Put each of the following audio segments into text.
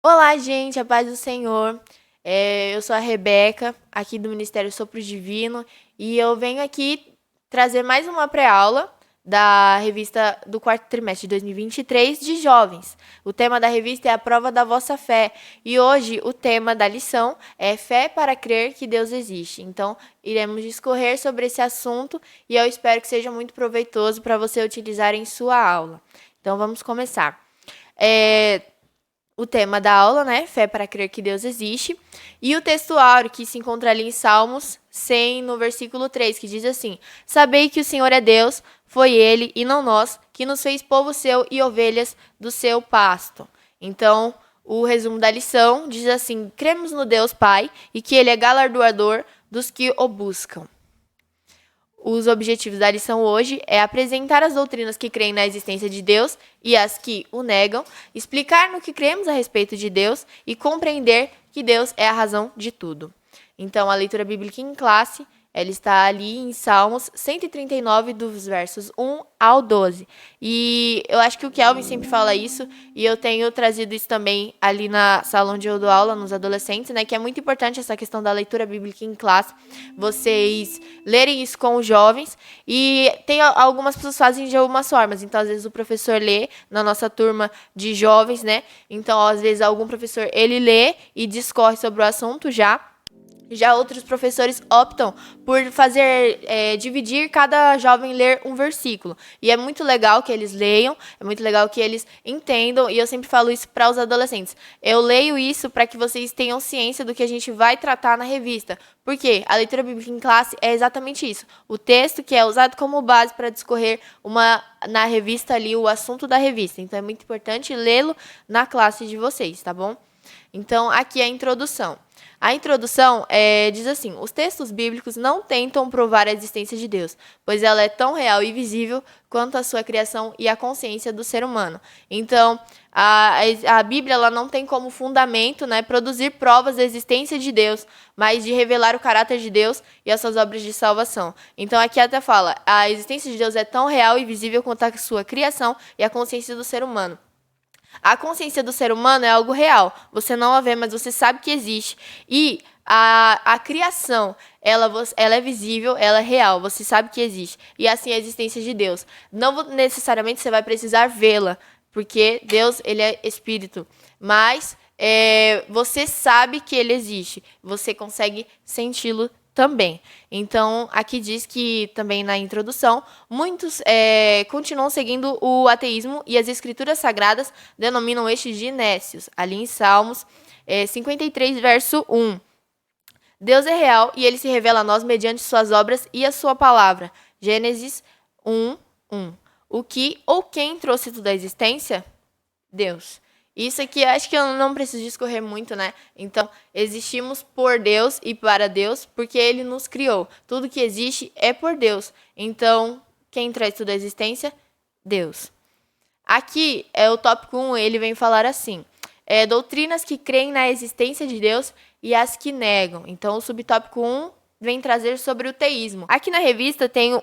Olá, gente, a paz do Senhor. Eu sou a Rebeca, aqui do Ministério Sopro Divino, e eu venho aqui trazer mais uma pré-aula da revista do quarto trimestre de 2023 de jovens. O tema da revista é a prova da vossa fé, e hoje o tema da lição é fé para crer que Deus existe. Então, iremos discorrer sobre esse assunto e eu espero que seja muito proveitoso para você utilizar em sua aula. Então, vamos começar. O tema da aula, né? Fé para crer que Deus existe. E o texto áureo que se encontra ali em Salmos 100, no versículo 3, que diz assim: Sabei que o Senhor é Deus, foi Ele e não nós, que nos fez povo seu e ovelhas do seu pasto. Então, o resumo da lição diz assim: cremos no Deus Pai e que Ele é galardoador dos que o buscam. Os objetivos da lição hoje é apresentar as doutrinas que creem na existência de Deus e as que o negam, explicar no que cremos a respeito de Deus e compreender que Deus é a razão de tudo. Então, a leitura bíblica em classe, ela está ali em Salmos 139, dos versos 1 ao 12. E eu acho que o Kelvin sempre fala isso, e eu tenho trazido isso também ali na sala onde eu dou aula, nos adolescentes, né? Que é muito importante essa questão da leitura bíblica em classe, vocês lerem isso com os jovens. E tem algumas pessoas que fazem de algumas formas. Então, às vezes, o professor lê na nossa turma de jovens, né? Então, às vezes, algum professor, ele lê e discorre sobre o assunto já. Já outros professores optam por fazer, dividir cada jovem ler um versículo. E é muito legal que eles leiam, é muito legal que eles entendam, e eu sempre falo isso para os adolescentes. Eu leio isso para que vocês tenham ciência do que a gente vai tratar na revista. Porque a leitura bíblica em classe é exatamente isso. O texto que é usado como base para discorrer na revista ali, o assunto da revista. Então, é muito importante lê-lo na classe de vocês, tá bom? Então, aqui é a introdução. A introdução diz assim: os textos bíblicos não tentam provar a existência de Deus, pois ela é tão real e visível quanto a sua criação e a consciência do ser humano. Então, a Bíblia ela não tem como fundamento, né, produzir provas da existência de Deus, mas de revelar o caráter de Deus e as suas obras de salvação. Então, aqui até fala: a existência de Deus é tão real e visível quanto a sua criação e a consciência do ser humano. A consciência do ser humano é algo real. Você não a vê, mas você sabe que existe. E a criação, ela é visível, ela é real. Você sabe que existe. E assim a existência de Deus. Não necessariamente você vai precisar vê-la, porque Deus, ele é espírito. Mas você sabe que ele existe. Você consegue senti-lo também. Então, aqui diz que, também na introdução, muitos continuam seguindo o ateísmo e as escrituras sagradas denominam estes de nécios. Ali em Salmos 53, verso 1. Deus é real e ele se revela a nós mediante suas obras e a sua palavra. Gênesis 1, 1. O que ou quem trouxe tudo à existência? Deus. Isso aqui acho que eu não preciso discorrer muito, né? Então, existimos por Deus e para Deus, porque Ele nos criou. Tudo que existe é por Deus. Então, quem traz tudo à existência? Deus. Aqui é o tópico 1, ele vem falar assim: doutrinas que creem na existência de Deus e as que negam. Então, o subtópico 1 vem trazer sobre o teísmo. Aqui na revista tem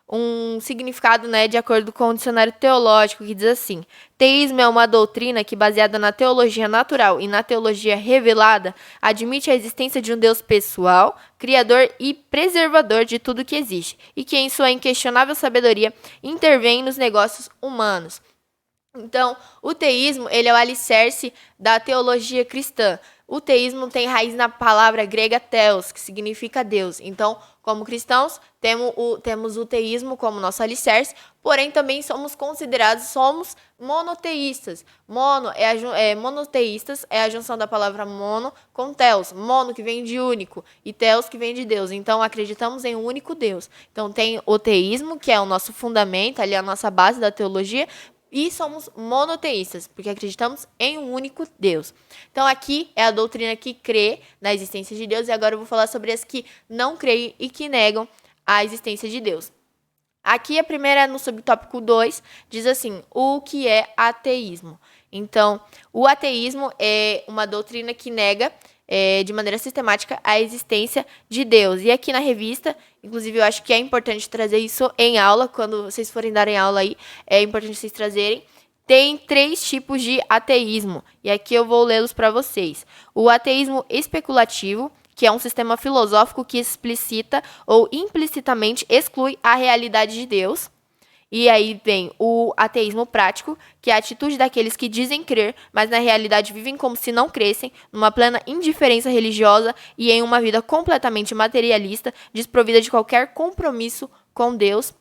um significado, né, de acordo com o dicionário teológico, que diz assim: teísmo é uma doutrina que, baseada na teologia natural e na teologia revelada, admite a existência de um Deus pessoal, criador e preservador de tudo que existe, e que, em sua inquestionável sabedoria, intervém nos negócios humanos. Então, o teísmo, ele é o alicerce da teologia cristã. O teísmo tem raiz na palavra grega theos, que significa Deus. Então, como cristãos, temos o teísmo como nosso alicerce, porém também somos monoteístas. Monoteístas é a junção da palavra mono com theos. Mono, que vem de único, e theos, que vem de Deus. Então, acreditamos em um único Deus. Então, tem o teísmo, que é o nosso fundamento, ali a nossa base da teologia, e somos monoteístas, porque acreditamos em um único Deus. Então, aqui é a doutrina que crê na existência de Deus, e agora eu vou falar sobre as que não creem e que negam a existência de Deus. Aqui a primeira, no subtópico 2, diz assim: o que é ateísmo? Então, o ateísmo é uma doutrina que nega de maneira sistemática a existência de Deus. E aqui na revista, inclusive eu acho que é importante trazer isso em aula, quando vocês forem darem aula aí, é importante vocês trazerem Tem 3 tipos de ateísmo, e aqui eu vou lê-los para vocês. O ateísmo especulativo, que é um sistema filosófico que explicita ou implicitamente exclui a realidade de Deus. E aí vem o ateísmo prático, que é a atitude daqueles que dizem crer, mas na realidade vivem como se não crescem, numa plena indiferença religiosa e em uma vida completamente materialista, desprovida de qualquer compromisso com Deus.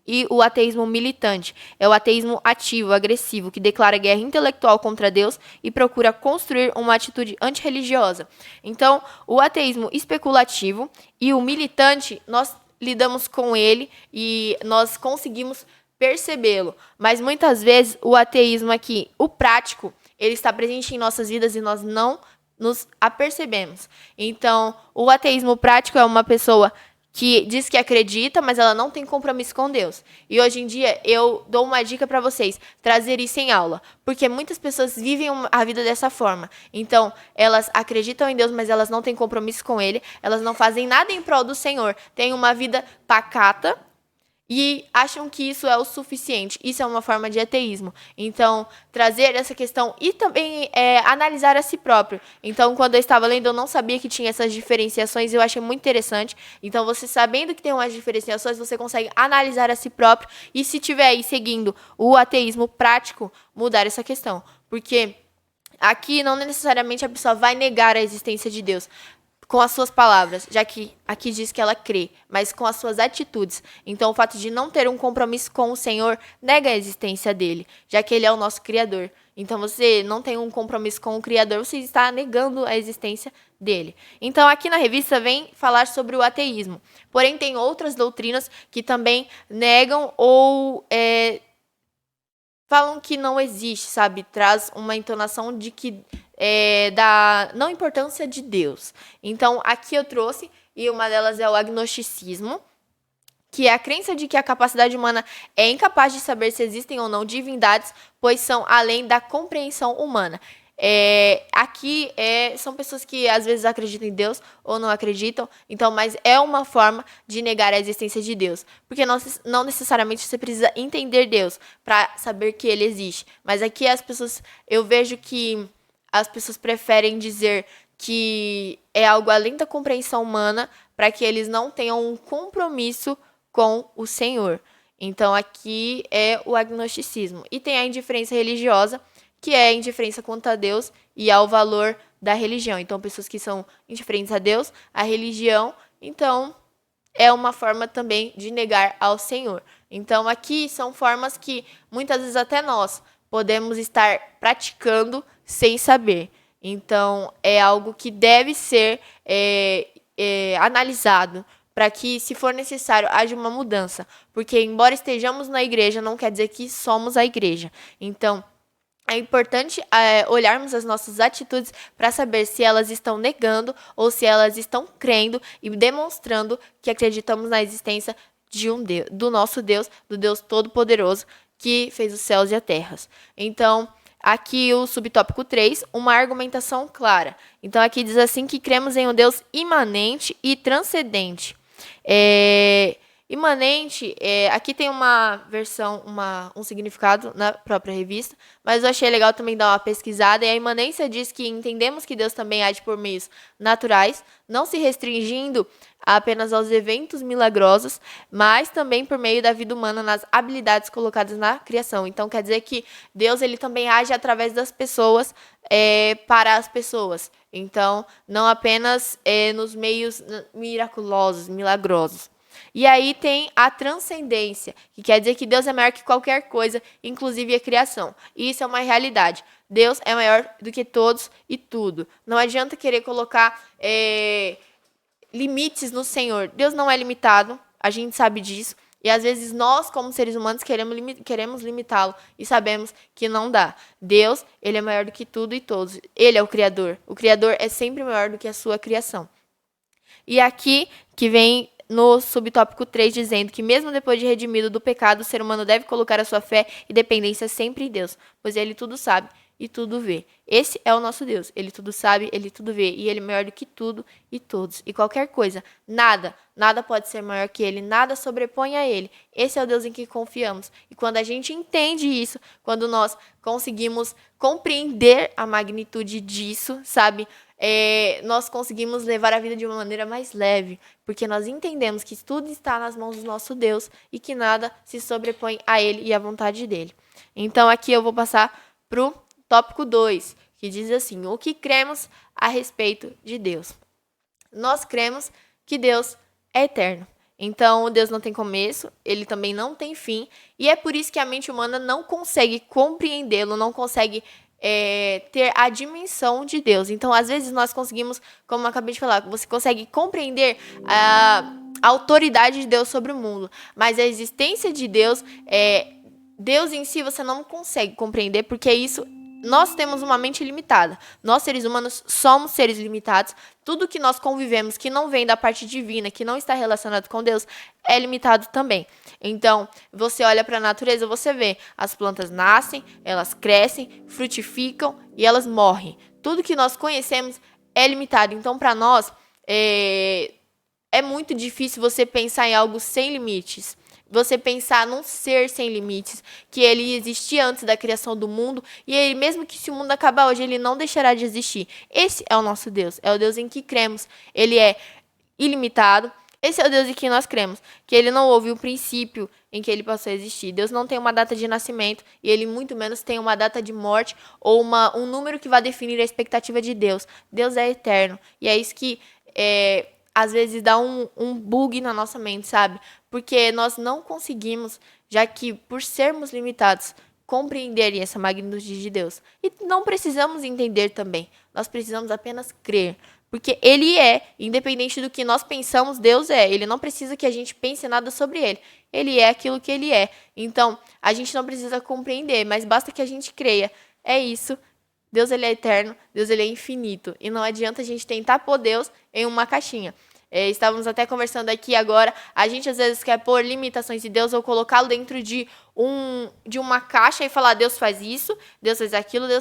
E o ateísmo militante é o ateísmo ativo, agressivo, que declara guerra intelectual contra Deus e procura construir uma atitude antirreligiosa. Então, o ateísmo especulativo e o militante, nós lidamos com ele e nós conseguimos percebê-lo. Mas muitas vezes o ateísmo aqui, o prático, ele está presente em nossas vidas e nós não nos apercebemos. Então, o ateísmo prático é uma pessoa que diz que acredita, mas ela não tem compromisso com Deus. E hoje em dia eu dou uma dica para vocês, trazer isso em aula, porque muitas pessoas vivem a vida dessa forma. Então, elas acreditam em Deus, mas elas não têm compromisso com Ele, elas não fazem nada em prol do Senhor, têm uma vida pacata e acham que isso é o suficiente. Isso é uma forma de ateísmo. Então, trazer essa questão e também analisar a si próprio. Então, quando eu estava lendo, eu não sabia que tinha essas diferenciações e eu achei muito interessante. Então, você sabendo que tem umas diferenciações, você consegue analisar a si próprio e, se tiver aí seguindo o ateísmo prático, mudar essa questão. Porque aqui não necessariamente a pessoa vai negar a existência de Deus com as suas palavras, já que aqui diz que ela crê, mas com as suas atitudes. Então, o fato de não ter um compromisso com o Senhor nega a existência dele, já que ele é o nosso Criador. Então, você não tem um compromisso com o Criador, você está negando a existência dele. Então, aqui na revista vem falar sobre o ateísmo. Porém, tem outras doutrinas que também negam ou falam que não existe, sabe? Traz uma entonação de que da não importância de Deus. Então, aqui eu trouxe, e uma delas é o agnosticismo, que é a crença de que a capacidade humana é incapaz de saber se existem ou não divindades, pois são além da compreensão humana. Aqui são pessoas que às vezes acreditam em Deus ou não acreditam, então, mas é uma forma de negar a existência de Deus, porque não necessariamente você precisa entender Deus para saber que ele existe, mas aqui eu vejo que as pessoas preferem dizer que é algo além da compreensão humana para que eles não tenham um compromisso com o Senhor. Então, aqui é o agnosticismo. E tem a indiferença religiosa, que é a indiferença quanto a Deus e ao valor da religião. Então, pessoas que são indiferentes a Deus, a religião, então, é uma forma também de negar ao Senhor. Então, aqui são formas que, muitas vezes, até nós podemos estar praticando sem saber. Então, é algo que deve ser analisado para que, se for necessário, haja uma mudança. Porque, embora estejamos na igreja, não quer dizer que somos a igreja. Então, é importante olharmos as nossas atitudes para saber se elas estão negando ou se elas estão crendo e demonstrando que acreditamos na existência de um Deus, do nosso Deus, do Deus Todo-Poderoso, que fez os céus e a terra. Então, aqui o subtópico 3, uma argumentação clara. Então, aqui diz assim que cremos em um Deus imanente e transcendente. Imanente, aqui tem uma versão, um significado na própria revista, mas eu achei legal também dar uma pesquisada. E a imanência diz que entendemos que Deus também age por meios naturais, não se restringindo apenas aos eventos milagrosos, mas também por meio da vida humana nas habilidades colocadas na criação. Então, quer dizer que Deus ele também age através das pessoas, para as pessoas. Então, não apenas nos meios miraculosos, milagrosos. E aí tem a transcendência, que quer dizer que Deus é maior que qualquer coisa, inclusive a criação. E isso é uma realidade. Deus é maior do que todos e tudo. Não adianta querer colocar limites no Senhor. Deus não é limitado, a gente sabe disso. E às vezes nós, como seres humanos, queremos limitá-lo e sabemos que não dá. Deus, ele é maior do que tudo e todos. Ele é o Criador. O Criador é sempre maior do que a sua criação. E aqui que vem no subtópico 3, dizendo que mesmo depois de redimido do pecado, o ser humano deve colocar a sua fé e dependência sempre em Deus, pois ele tudo sabe e tudo vê. Esse é o nosso Deus. Ele tudo sabe, ele tudo vê. E ele é maior do que tudo e todos. E qualquer coisa, nada pode ser maior que ele, nada sobrepõe a ele. Esse é o Deus em que confiamos. E quando a gente entende isso, quando nós conseguimos compreender a magnitude disso, sabe? Nós conseguimos levar a vida de uma maneira mais leve, porque nós entendemos que tudo está nas mãos do nosso Deus e que nada se sobrepõe a ele e à vontade dele. Então aqui eu vou passar para o tópico 2, que diz assim: o que cremos a respeito de Deus? Nós cremos que Deus é eterno. Então, Deus não tem começo, ele também não tem fim, e é por isso que a mente humana não consegue compreendê-lo, não consegue ter a dimensão de Deus. Então, às vezes, nós conseguimos, como eu acabei de falar, você consegue compreender a autoridade de Deus sobre o mundo, mas a existência de Deus, Deus em si, você não consegue compreender, porque isso... Nós temos uma mente limitada. Nós, seres humanos, somos seres limitados. Tudo que nós convivemos, que não vem da parte divina, que não está relacionado com Deus, é limitado também. Então, você olha para a natureza, você vê, as plantas nascem, elas crescem, frutificam e elas morrem. Tudo que nós conhecemos é limitado. Então, para nós, é muito difícil você pensar em algo sem limites. Você pensar num ser sem limites, que ele existia antes da criação do mundo, e ele, mesmo que se o mundo acabar hoje, ele não deixará de existir. Esse é o nosso Deus, é o Deus em que cremos. Ele é ilimitado. Esse é o Deus em que nós cremos, que ele não houve o princípio em que ele passou a existir. Deus não tem uma data de nascimento, e ele muito menos tem uma data de morte ou um número que vai definir a expectativa de Deus. Deus é eterno, e é isso que... às vezes dá um bug na nossa mente, sabe? Porque nós não conseguimos, já que por sermos limitados, compreender essa magnitude de Deus. E não precisamos entender também. Nós precisamos apenas crer. Porque ele é, independente do que nós pensamos, Deus é. Ele não precisa que a gente pense nada sobre ele. Ele é aquilo que ele é. Então, a gente não precisa compreender, mas basta que a gente creia. É isso. Deus, ele é eterno, Deus, ele é infinito. E não adianta a gente tentar pôr Deus em uma caixinha. Estávamos até conversando aqui agora, a gente às vezes quer pôr limitações de Deus ou colocá-lo dentro de uma caixa e falar: Deus faz isso, Deus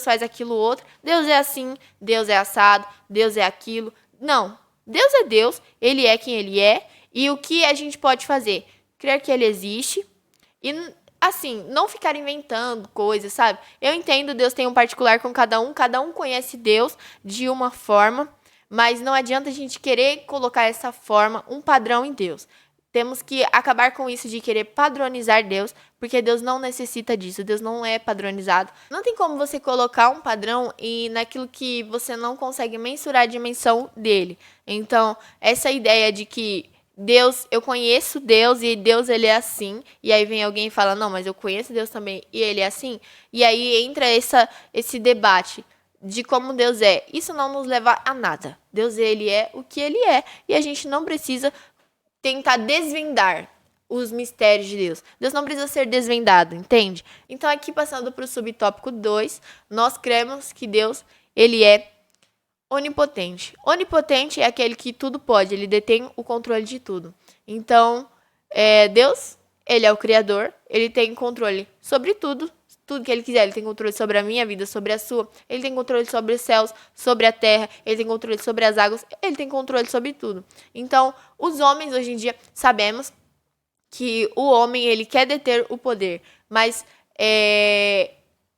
faz aquilo outro, Deus é assim, Deus é assado, Deus é aquilo. Não, Deus é Deus, ele é quem ele é, e o que a gente pode fazer? Crer que ele existe e... assim, não ficar inventando coisas, sabe? Eu entendo, Deus tem um particular com cada um conhece Deus de uma forma, mas não adianta a gente querer colocar essa forma, um padrão em Deus. Temos que acabar com isso de querer padronizar Deus, porque Deus não necessita disso, Deus não é padronizado. Não tem como você colocar um padrão naquilo que você não consegue mensurar a dimensão dele. Então, essa ideia de que Deus, eu conheço Deus e Deus, ele é assim. E aí vem alguém e fala: não, mas eu conheço Deus também e ele é assim. E aí entra esse debate de como Deus é. Isso não nos leva a nada. Deus, ele é o que ele é. E a gente não precisa tentar desvendar os mistérios de Deus. Deus não precisa ser desvendado, entende? Então aqui passando para o subtópico 2, nós cremos que Deus, ele é onipotente. Onipotente é aquele que tudo pode, ele detém o controle de tudo. Então, Deus, ele é o Criador, ele tem controle sobre tudo que ele quiser. Ele tem controle sobre a minha vida, sobre a sua. Ele tem controle sobre os céus, sobre a terra. Ele tem controle sobre as águas. Ele tem controle sobre tudo. Então, os homens, hoje em dia, sabemos que o homem, ele quer deter o poder, mas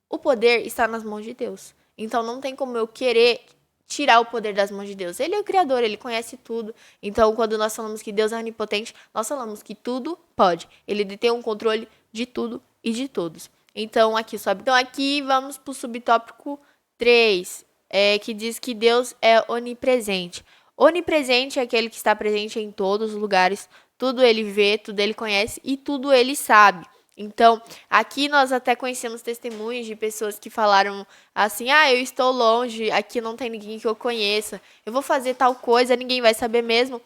o poder está nas mãos de Deus. Então, não tem como eu querer tirar o poder das mãos de Deus. Ele é o Criador, ele conhece tudo. Então, quando nós falamos que Deus é onipotente, nós falamos que tudo pode. Ele detém um controle de tudo e de todos. Então, aqui vamos para o subtópico 3, que diz que Deus é onipresente. Onipresente é aquele que está presente em todos os lugares. Tudo ele vê, tudo ele conhece e tudo ele sabe. Então, aqui nós até conhecemos testemunhos de pessoas que falaram assim: eu estou longe, aqui não tem ninguém que eu conheça, eu vou fazer tal coisa, ninguém vai saber mesmo.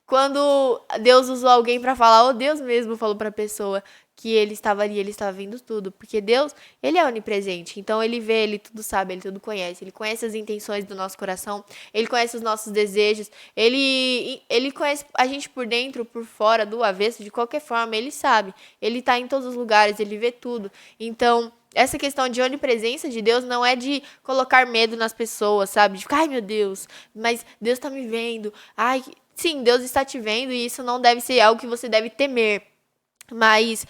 Quando Deus usou alguém para falar, Deus mesmo falou para a pessoa que ele estava ali, ele estava vendo tudo. Porque Deus, ele é onipresente. Então, ele vê, ele tudo sabe, ele tudo conhece. Ele conhece as intenções do nosso coração. Ele conhece os nossos desejos. Ele conhece a gente por dentro, por fora, do avesso, de qualquer forma. Ele sabe. Ele está em todos os lugares, ele vê tudo. Então, essa questão de onipresença de Deus não é de colocar medo nas pessoas, sabe? De ficar, ai meu Deus, mas Deus tá me vendo. Ai, sim, Deus está te vendo e isso não deve ser algo que você deve temer. Mas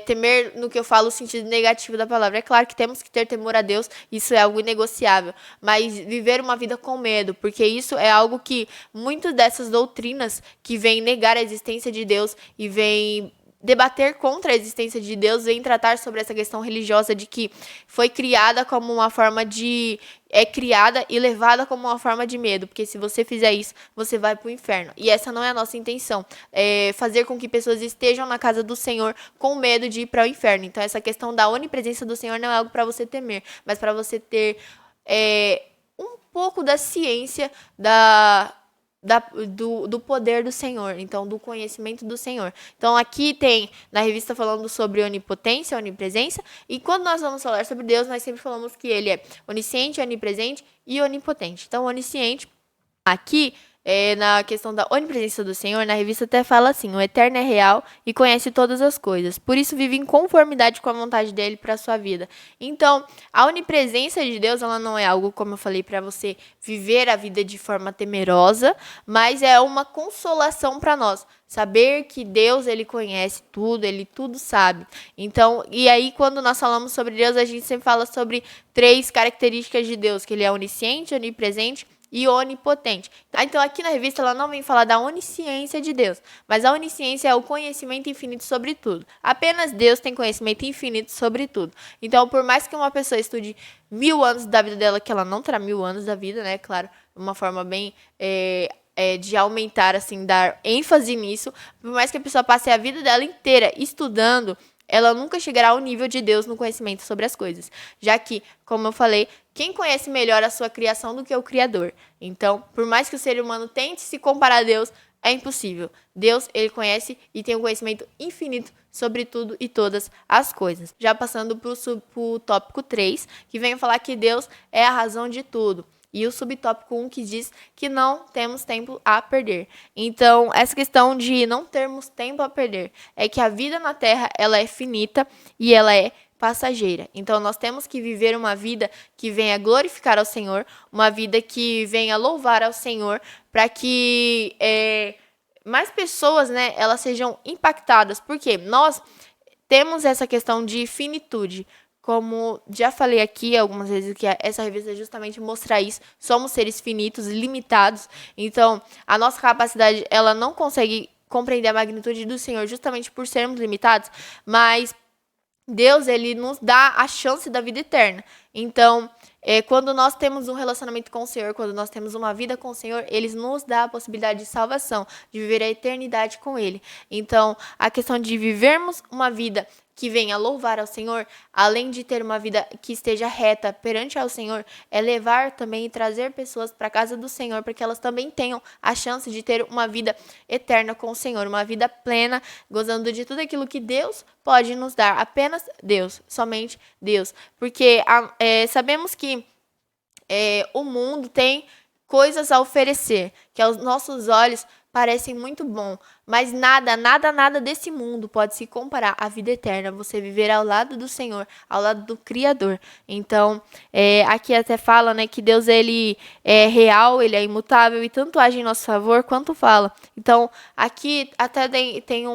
temer, no que eu falo, o sentido negativo da palavra. É claro que temos que ter temor a Deus, isso é algo inegociável. Mas viver uma vida com medo, porque isso é algo que muitas dessas doutrinas que vêm negar a existência de Deus e vêm debater contra a existência de Deus, vem tratar sobre essa questão religiosa de que foi criada como uma forma de... é criada e levada como uma forma de medo, porque se você fizer isso, você vai para o inferno. E essa não é a nossa intenção, é fazer com que pessoas estejam na casa do Senhor com medo de ir para o inferno. Então essa questão da onipresença do Senhor não é algo para você temer, mas para você ter um pouco da ciência do poder do Senhor, então do conhecimento do Senhor. Então aqui tem na revista falando sobre onipotência, onipresença, e quando nós vamos falar sobre Deus, nós sempre falamos que ele é onisciente, onipresente e onipotente. Então onisciente, aqui na questão da onipresença do Senhor, na revista até fala assim: o Eterno é real e conhece todas as coisas, por isso vive em conformidade com a vontade dele para a sua vida. Então, a onipresença de Deus, ela não é algo, como eu falei, para você viver a vida de forma temerosa, mas é uma consolação para nós. Saber que Deus, ele conhece tudo, ele tudo sabe. Então, e aí quando nós falamos sobre Deus, a gente sempre fala sobre 3 características de Deus, que ele é onisciente, onipresente e onipotente. Então aqui na revista ela não vem falar da onisciência de Deus, mas a onisciência é o conhecimento infinito sobre tudo. Apenas Deus tem conhecimento infinito sobre tudo. Então por mais que uma pessoa estude 1000 anos da vida dela, que ela não terá 1000 anos da vida, né, claro, uma forma bem de aumentar, assim, dar ênfase nisso, por mais que a pessoa passe a vida dela inteira estudando, ela nunca chegará ao nível de Deus no conhecimento sobre as coisas. Já que, como eu falei, quem conhece melhor a sua criação do que o Criador? Então, por mais que o ser humano tente se comparar a Deus, é impossível. Deus, ele conhece e tem um conhecimento infinito sobre tudo e todas as coisas. Já passando para o tópico 3, que vem falar que Deus é a razão de tudo. E o subtópico 1 que diz que não temos tempo a perder. Então, essa questão de não termos tempo a perder é que a vida na Terra, ela é finita e ela é passageira. Então, nós temos que viver uma vida que venha glorificar ao Senhor, uma vida que venha louvar ao Senhor, para que mais pessoas, né, elas sejam impactadas. Porque nós temos essa questão de finitude. Como já falei aqui algumas vezes, que essa revista é justamente mostrar isso. Somos seres finitos, limitados. Então, a nossa capacidade, ela não consegue compreender a magnitude do Senhor justamente por sermos limitados. Mas Deus, ele nos dá a chance da vida eterna. Então, quando nós temos um relacionamento com o Senhor, quando nós temos uma vida com o Senhor, Ele nos dá a possibilidade de salvação, de viver a eternidade com Ele. Então, a questão de vivermos uma vida que venha louvar ao Senhor, além de ter uma vida que esteja reta perante ao Senhor, é levar também e trazer pessoas para a casa do Senhor, para que elas também tenham a chance de ter uma vida eterna com o Senhor, uma vida plena, gozando de tudo aquilo que Deus pode nos dar. Apenas Deus, somente Deus. Porque sabemos que o mundo tem coisas a oferecer, que aos nossos olhos parecem muito bom, mas nada desse mundo pode se comparar à vida eterna, você viver ao lado do Senhor, ao lado do Criador. Então, aqui até fala, né, que Deus, ele é real, ele é imutável e tanto age em nosso favor quanto fala. Então, aqui até tem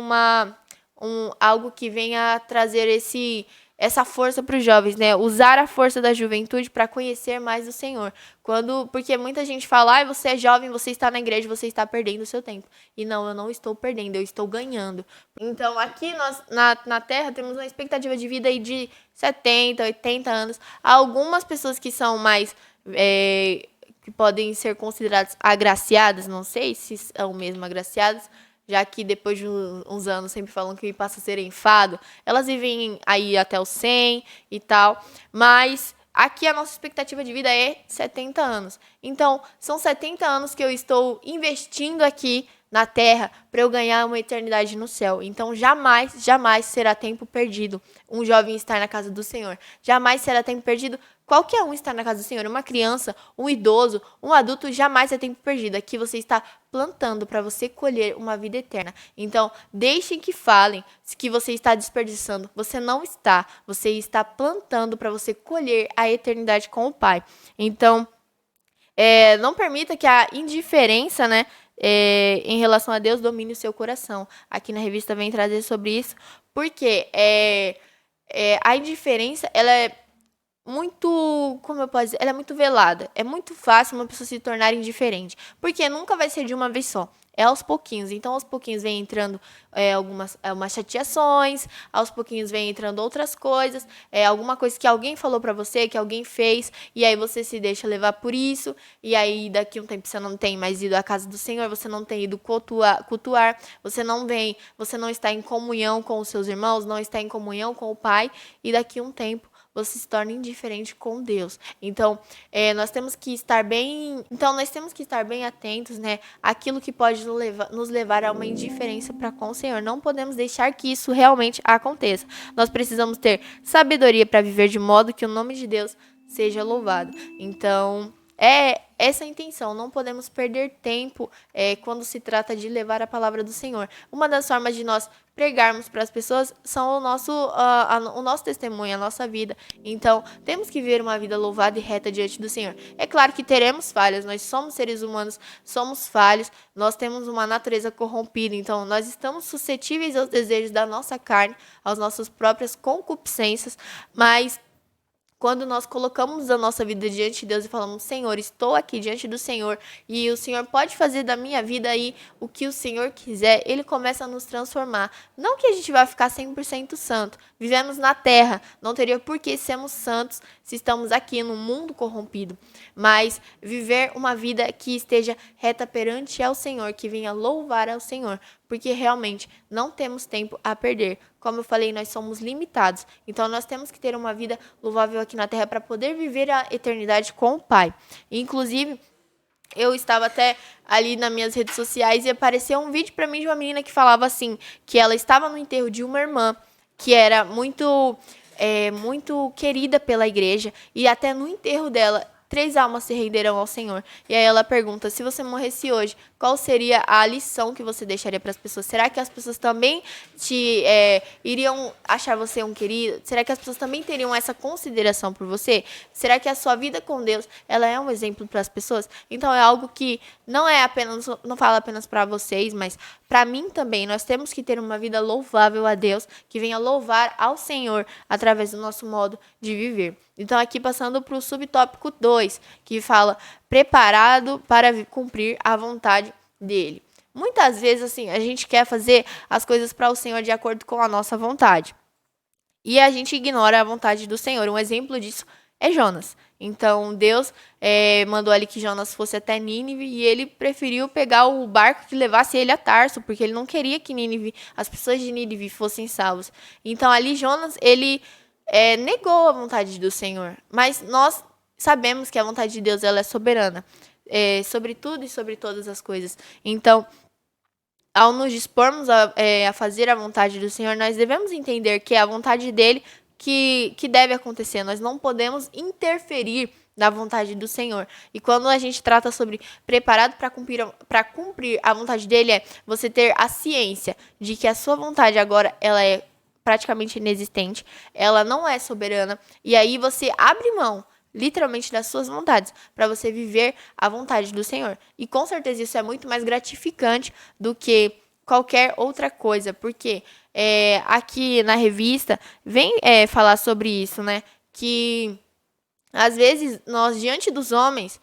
algo que vem a trazer essa força para os jovens, né? Usar a força da juventude para conhecer mais o Senhor. Porque muita gente fala, você é jovem, você está na igreja, você está perdendo o seu tempo. E não, eu não estou perdendo, eu estou ganhando. Então, aqui nós, na Terra, temos uma expectativa de vida aí de 70, 80 anos. Há algumas pessoas que são mais... que podem ser consideradas agraciadas, não sei se são mesmo agraciadas, já que depois de uns anos sempre falam que passa a ser enfado, elas vivem aí até os 100 e tal, mas aqui a nossa expectativa de vida é 70 anos. Então, são 70 anos que eu estou investindo aqui na Terra para eu ganhar uma eternidade no céu. Então, jamais será tempo perdido um jovem estar na casa do Senhor. Jamais será tempo perdido qualquer um está na casa do Senhor, uma criança, um idoso, um adulto, jamais é tempo perdido. Aqui você está plantando para você colher uma vida eterna. Então, deixem que falem que você está desperdiçando. Você não está. Você está plantando para você colher a eternidade com o Pai. Então, não permita que a indiferença, né, em relação a Deus domine o seu coração. Aqui na revista vem trazer sobre isso, porque a indiferença, ela é muito, como eu posso dizer, ela é muito velada. É muito fácil uma pessoa se tornar indiferente, porque nunca vai ser de uma vez só. É aos pouquinhos. Então, aos pouquinhos vem entrando umas chateações, aos pouquinhos vem entrando outras coisas, alguma coisa que alguém falou pra você, que alguém fez, e aí você se deixa levar por isso, e aí daqui um tempo você não tem mais ido à casa do Senhor, você não tem ido cultuar, você não está em comunhão com os seus irmãos, não está em comunhão com o Pai, e daqui um tempo você se torna indiferente com Deus. Então, nós temos que estar bem atentos, né, àquilo que pode nos levar a uma indiferença para com o Senhor. Não podemos deixar que isso realmente aconteça. Nós precisamos ter sabedoria para viver de modo que o nome de Deus seja louvado. Então, é essa a intenção. Não podemos perder tempo quando se trata de levar a palavra do Senhor. Uma das formas de nós pregarmos para as pessoas são o nosso testemunho, a nossa vida. Então, temos que viver uma vida louvada e reta diante do Senhor. É claro que teremos falhas, nós somos seres humanos, somos falhos, nós temos uma natureza corrompida, então nós estamos suscetíveis aos desejos da nossa carne, às nossas próprias concupiscências, mas quando nós colocamos a nossa vida diante de Deus e falamos, Senhor, estou aqui diante do Senhor e o Senhor pode fazer da minha vida aí o que o Senhor quiser, Ele começa a nos transformar. Não que a gente vá ficar 100% santo. Vivemos na terra, não teria por que sermos santos se estamos aqui no mundo corrompido. Mas viver uma vida que esteja reta perante ao Senhor, que venha louvar ao Senhor, porque realmente não temos tempo a perder. Como eu falei, nós somos limitados. Então, nós temos que ter uma vida louvável aqui na Terra para poder viver a eternidade com o Pai. Inclusive, eu estava até ali nas minhas redes sociais e apareceu um vídeo para mim de uma menina que falava assim, que ela estava no enterro de uma irmã que era muito querida pela igreja, e até no enterro dela 3 almas se renderão ao Senhor. E aí ela pergunta, se você morresse hoje, qual seria a lição que você deixaria para as pessoas? Será que as pessoas também iriam achar você um querido? Será que as pessoas também teriam essa consideração por você? Será que a sua vida com Deus, ela é um exemplo para as pessoas? Então é algo que não fala apenas para vocês, mas para mim também. Nós temos que ter uma vida louvável a Deus, que venha louvar ao Senhor através do nosso modo de viver. Então, aqui passando para o subtópico 2, que fala preparado para cumprir a vontade dele. Muitas vezes, assim, a gente quer fazer as coisas para o Senhor de acordo com a nossa vontade. E a gente ignora a vontade do Senhor. Um exemplo disso é Jonas. Então, Deus mandou ali que Jonas fosse até Nínive e ele preferiu pegar o barco que levasse ele a Tarso, porque ele não queria que as pessoas de Nínive fossem salvas. Então, ali Jonas, ele negou a vontade do Senhor. Mas nós sabemos que a vontade de Deus ela é soberana sobre tudo e sobre todas as coisas. Então, ao nos dispormos a fazer a vontade do Senhor, nós devemos entender que é a vontade dele que deve acontecer. Nós não podemos interferir na vontade do Senhor. E quando a gente trata sobre preparado para cumprir a vontade dele, é você ter a ciência de que a sua vontade agora ela é praticamente inexistente, ela não é soberana, e aí você abre mão, literalmente, das suas vontades, para você viver a vontade do Senhor. E com certeza isso é muito mais gratificante do que qualquer outra coisa, porque aqui na revista vem falar sobre isso, né? Que às vezes nós, diante dos homens,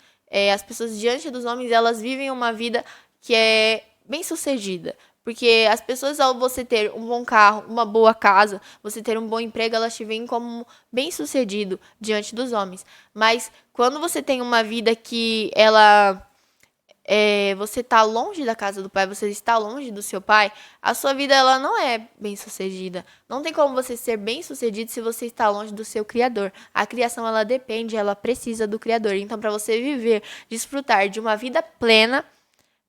as pessoas diante dos homens, elas vivem uma vida que é bem-sucedida. Porque as pessoas, ao você ter um bom carro, uma boa casa, você ter um bom emprego, elas te veem como bem-sucedido diante dos homens. Mas quando você tem uma vida que você está longe da casa do Pai, você está longe do seu Pai, a sua vida ela não é bem-sucedida. Não tem como você ser bem-sucedido se você está longe do seu Criador. A criação ela depende, ela precisa do Criador. Então, para você viver, desfrutar de uma vida plena,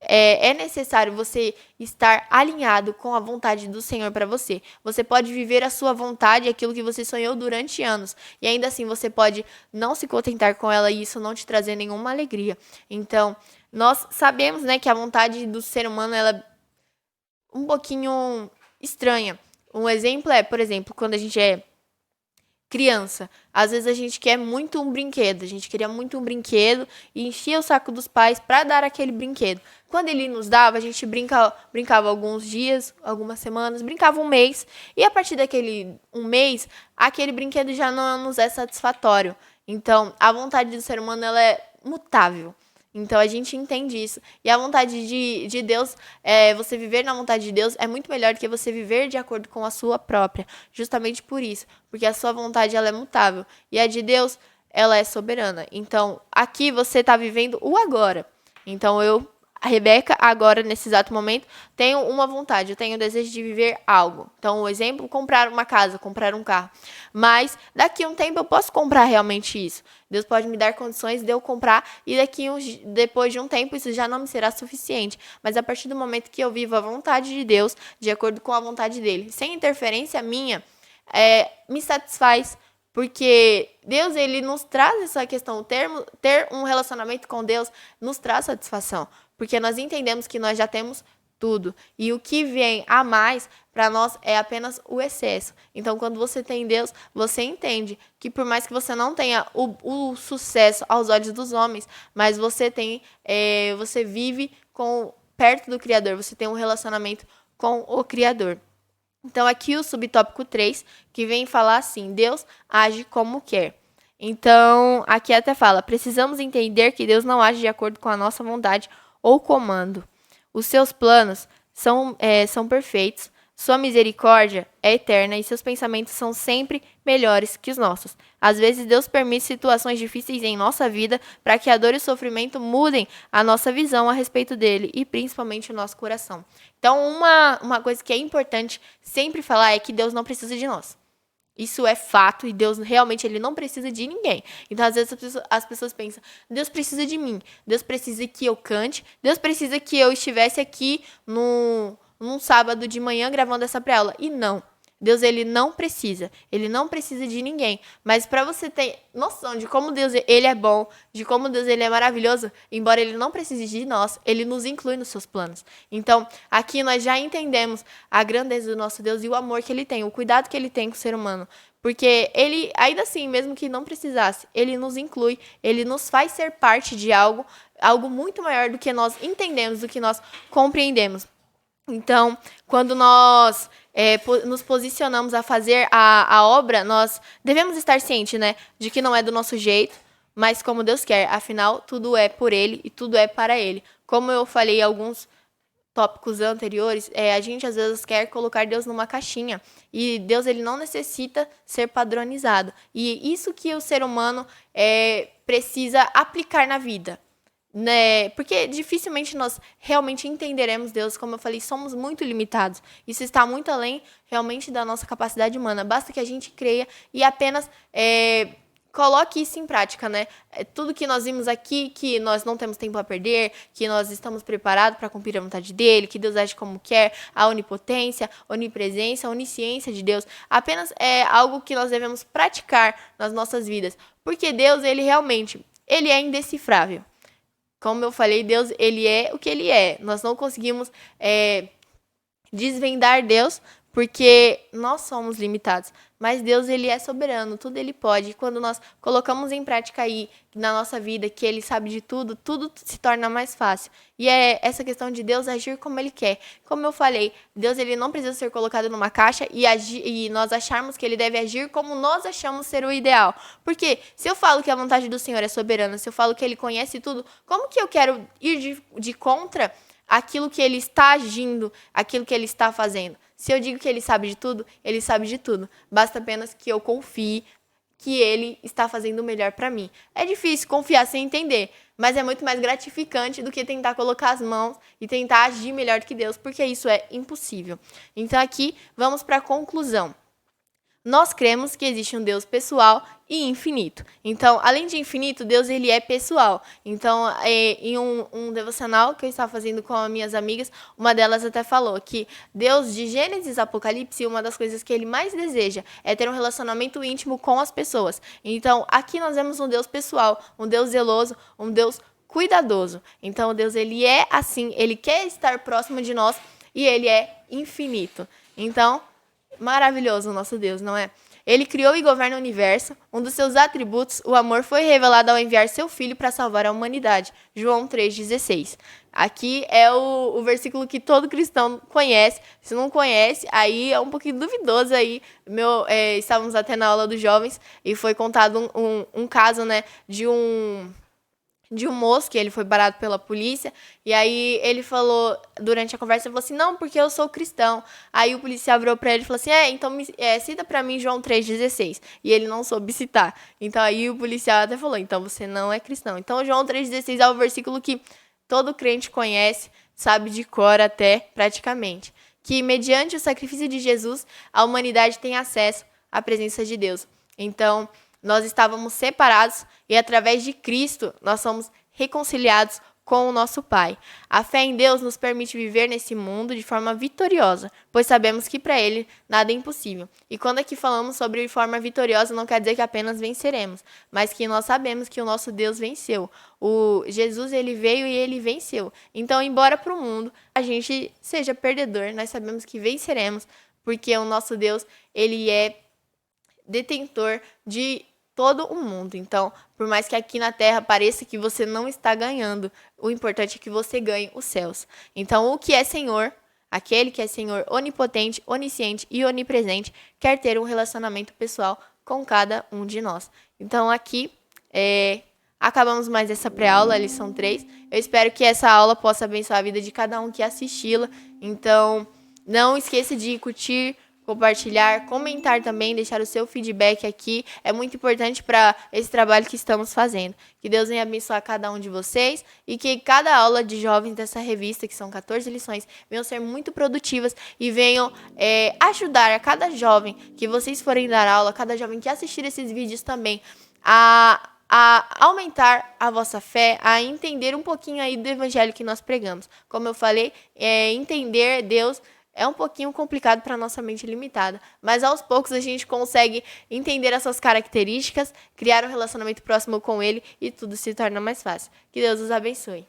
É necessário você estar alinhado com a vontade do Senhor para você. Você pode viver a sua vontade, aquilo que você sonhou durante anos. E ainda assim você pode não se contentar com ela e isso não te trazer nenhuma alegria. Então, nós sabemos, né, que a vontade do ser humano ela é um pouquinho estranha. Um exemplo é, por exemplo, quando a gente é criança, às vezes a gente quer muito um brinquedo, a gente queria muito um brinquedo e enchia o saco dos pais para dar aquele brinquedo. Quando ele nos dava, a gente brincava alguns dias, algumas semanas, brincava um mês e a partir daquele um mês, aquele brinquedo já não nos é satisfatório. Então, a vontade do ser humano ela é mutável. Então a gente entende isso. E a vontade de Deus, você viver na vontade de Deus é muito melhor do que você viver de acordo com a sua própria. Justamente por isso. Porque a sua vontade ela é mutável. E a de Deus, ela é soberana. Então aqui você está vivendo o agora. Então a Rebeca, agora, nesse exato momento, tenho uma vontade, eu tenho o desejo de viver algo. Então, o exemplo, comprar uma casa, comprar um carro. Mas, daqui a um tempo, eu posso comprar realmente isso. Deus pode me dar condições de eu comprar e depois de um tempo, isso já não me será suficiente. Mas, a partir do momento que eu vivo a vontade de Deus, de acordo com a vontade dele, sem interferência minha, me satisfaz. Porque Deus, ele nos traz essa questão, ter um relacionamento com Deus nos traz satisfação. Porque nós entendemos que nós já temos tudo. E o que vem a mais, para nós, é apenas o excesso. Então, quando você tem Deus, você entende que por mais que você não tenha o sucesso aos olhos dos homens, mas você você vive perto do Criador, você tem um relacionamento com o Criador. Então, aqui o subtópico 3, que vem falar assim, Deus age como quer. Então, aqui até fala, precisamos entender que Deus não age de acordo com a nossa vontade ou comando. Os seus planos são perfeitos, sua misericórdia é eterna e seus pensamentos são sempre melhores que os nossos. Às vezes, Deus permite situações difíceis em nossa vida para que a dor e o sofrimento mudem a nossa visão a respeito dele e principalmente o nosso coração. Então, uma coisa que é importante sempre falar é que Deus não precisa de nós. Isso é fato e Deus realmente ele não precisa de ninguém. Então, às vezes, as pessoas pensam, Deus precisa de mim, Deus precisa que eu cante, Deus precisa que eu estivesse aqui num sábado de manhã gravando essa pré-aula. E não. Deus, ele não precisa de ninguém. Mas para você ter noção de como Deus ele é bom, de como Deus ele é maravilhoso, embora ele não precise de nós, ele nos inclui nos seus planos. Então, aqui nós já entendemos a grandeza do nosso Deus e o amor que ele tem, o cuidado que ele tem com o ser humano. Porque ele, ainda assim, mesmo que não precisasse, ele nos inclui, ele nos faz ser parte de algo muito maior do que nós entendemos, do que nós compreendemos. Então, quando nós nos posicionamos a fazer a obra, nós devemos estar cientes, né, de que não é do nosso jeito, mas como Deus quer. Afinal, tudo é por Ele e tudo é para Ele. Como eu falei em alguns tópicos anteriores, a gente às vezes quer colocar Deus numa caixinha. E Deus ele não necessita ser padronizado. E isso que o ser humano precisa aplicar na vida. Né? Porque dificilmente nós realmente entenderemos Deus, como eu falei, somos muito limitados. Isso está muito além realmente da nossa capacidade humana. Basta que a gente creia e apenas coloque isso em prática, né? Tudo que nós vimos aqui, que nós não temos tempo a perder, que nós estamos preparados para cumprir a vontade dele, que Deus age como quer, a onipotência, onipresença, a onisciência de Deus, apenas é algo que nós devemos praticar nas nossas vidas. Porque Deus, ele realmente, ele é indecifrável. Como eu falei, Deus, ele é o que ele é. Nós não conseguimos desvendar Deus porque nós somos limitados. Mas Deus, ele é soberano, tudo ele pode. E quando nós colocamos em prática aí, na nossa vida, que ele sabe de tudo, tudo se torna mais fácil. E é essa questão de Deus agir como ele quer. Como eu falei, Deus, ele não precisa ser colocado numa caixa e nós acharmos que ele deve agir como nós achamos ser o ideal. Porque se eu falo que a vontade do Senhor é soberana, se eu falo que ele conhece tudo, como que eu quero ir de contra aquilo que ele está agindo, aquilo que ele está fazendo? Se eu digo que ele sabe de tudo, ele sabe de tudo. Basta apenas que eu confie que ele está fazendo o melhor para mim. É difícil confiar sem entender, mas é muito mais gratificante do que tentar colocar as mãos e tentar agir melhor que Deus, porque isso é impossível. Então aqui vamos para a conclusão. Nós cremos que existe um Deus pessoal e infinito. Então, além de infinito, Deus ele é pessoal. Então, em um devocional que eu estava fazendo com as minhas amigas, uma delas até falou que Deus, de Gênesis a Apocalipse, uma das coisas que ele mais deseja é ter um relacionamento íntimo com as pessoas. Então, aqui nós vemos um Deus pessoal, um Deus zeloso, um Deus cuidadoso. Então, Deus ele é assim, ele quer estar próximo de nós e ele é infinito. Então, maravilhoso o nosso Deus, não é? Ele criou e governa o universo. Um dos seus atributos, o amor, foi revelado ao enviar seu filho para salvar a humanidade. João 3,16. Aqui é o versículo que todo cristão conhece. Se não conhece, aí é um pouquinho duvidoso aí. Estávamos até na aula dos jovens e foi contado um caso, né, de um moço que ele foi parado pela polícia, e aí ele falou, durante a conversa, ele falou assim, não, porque eu sou cristão. Aí o policial virou pra ele e falou assim, então cita pra mim João 3,16. E ele não soube citar. Então aí o policial até falou, então você não é cristão. Então João 3,16 é o versículo que todo crente conhece, sabe de cor até, praticamente. Que mediante o sacrifício de Jesus, a humanidade tem acesso à presença de Deus. Então, nós estávamos separados e através de Cristo nós somos reconciliados com o nosso Pai. A fé em Deus nos permite viver nesse mundo de forma vitoriosa, pois sabemos que para Ele nada é impossível. E quando aqui falamos sobre forma vitoriosa, não quer dizer que apenas venceremos, mas que nós sabemos que o nosso Deus venceu. O Jesus ele veio e ele venceu. Então, embora para o mundo a gente seja perdedor, nós sabemos que venceremos, porque o nosso Deus ele é detentor de todo o mundo. Então, por mais que aqui na Terra pareça que você não está ganhando, o importante é que você ganhe os céus. Então, o que é Senhor, aquele que é Senhor onipotente, onisciente e onipresente, quer ter um relacionamento pessoal com cada um de nós. Então, aqui, acabamos mais essa pré-aula, a lição 3. Eu espero que essa aula possa abençoar a vida de cada um que assisti-la. Então, não esqueça de curtir, compartilhar, comentar também, deixar o seu feedback aqui. É muito importante para esse trabalho que estamos fazendo. Que Deus venha abençoar cada um de vocês e que cada aula de jovens dessa revista, que são 14 lições, venham ser muito produtivas e venham ajudar a cada jovem que vocês forem dar aula, cada jovem que assistir esses vídeos também, a aumentar a vossa fé, a entender um pouquinho aí do evangelho que nós pregamos. Como eu falei, entender Deus é um pouquinho complicado para a nossa mente limitada, mas aos poucos a gente consegue entender as suas características, criar um relacionamento próximo com Ele e tudo se torna mais fácil. Que Deus os abençoe.